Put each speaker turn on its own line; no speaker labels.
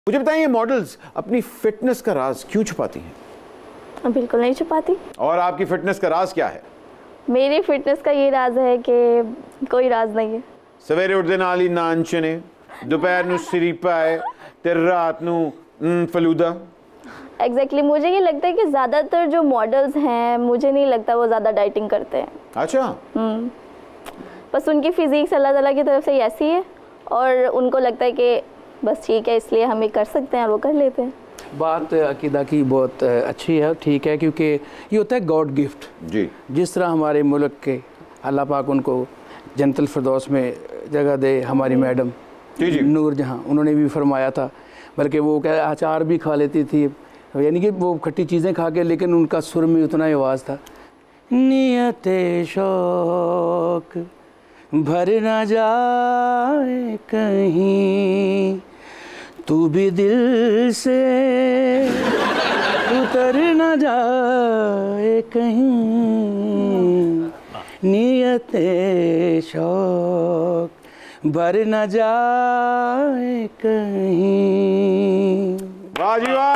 मुझे बताइए, मॉडल्स अपनी फिटनेस का राज क्यों छुपाती हैं?
बिल्कुल नहीं छुपाती।
और आपकी फिटनेस का राज क्या है?
मेरी फिटनेस का ये राज है कि कोई राज नहीं है।
सवेरे उठते नाल ही नान चने, दोपहर ਨੂੰ सिरी पाए ते रात ਨੂੰ फलूदा।
एग्जैक्टली मुझे ये लगता है कि ज़्यादातर जो मॉडल्स हैं मुझे नहीं लगता वो ज़्यादा डाइटिंग करते हैं।
अच्छा।
बस उनकी फिजिक्स अल्लाह ताला की तरफ से ऐसी है और उनको लगता है कि बस ठीक है इसलिए हम ये कर सकते हैं और वो कर लेते हैं।
बात अकीदा की बहुत अच्छी है, ठीक है, क्योंकि ये होता है गॉड गिफ्ट जी। जिस तरह हमारे मुल्क के अल्लाह पाक उनको जन्नतुल फिरदौस में जगह दे, हमारी मैडम नूर जहाँ, उन्होंने भी फरमाया था, बल्कि वो क्या अचार भी खा लेती थी, यानी कि वो खट्टी चीज़ें खा के, लेकिन उनका सुर में उतना ही आवाज़ था, नियते शौक भर ना जाए कहीं, तू भी दिल से उतर न जाए कहीं, नियते शौक भर न जाए कहीं।
वाह जी वाह।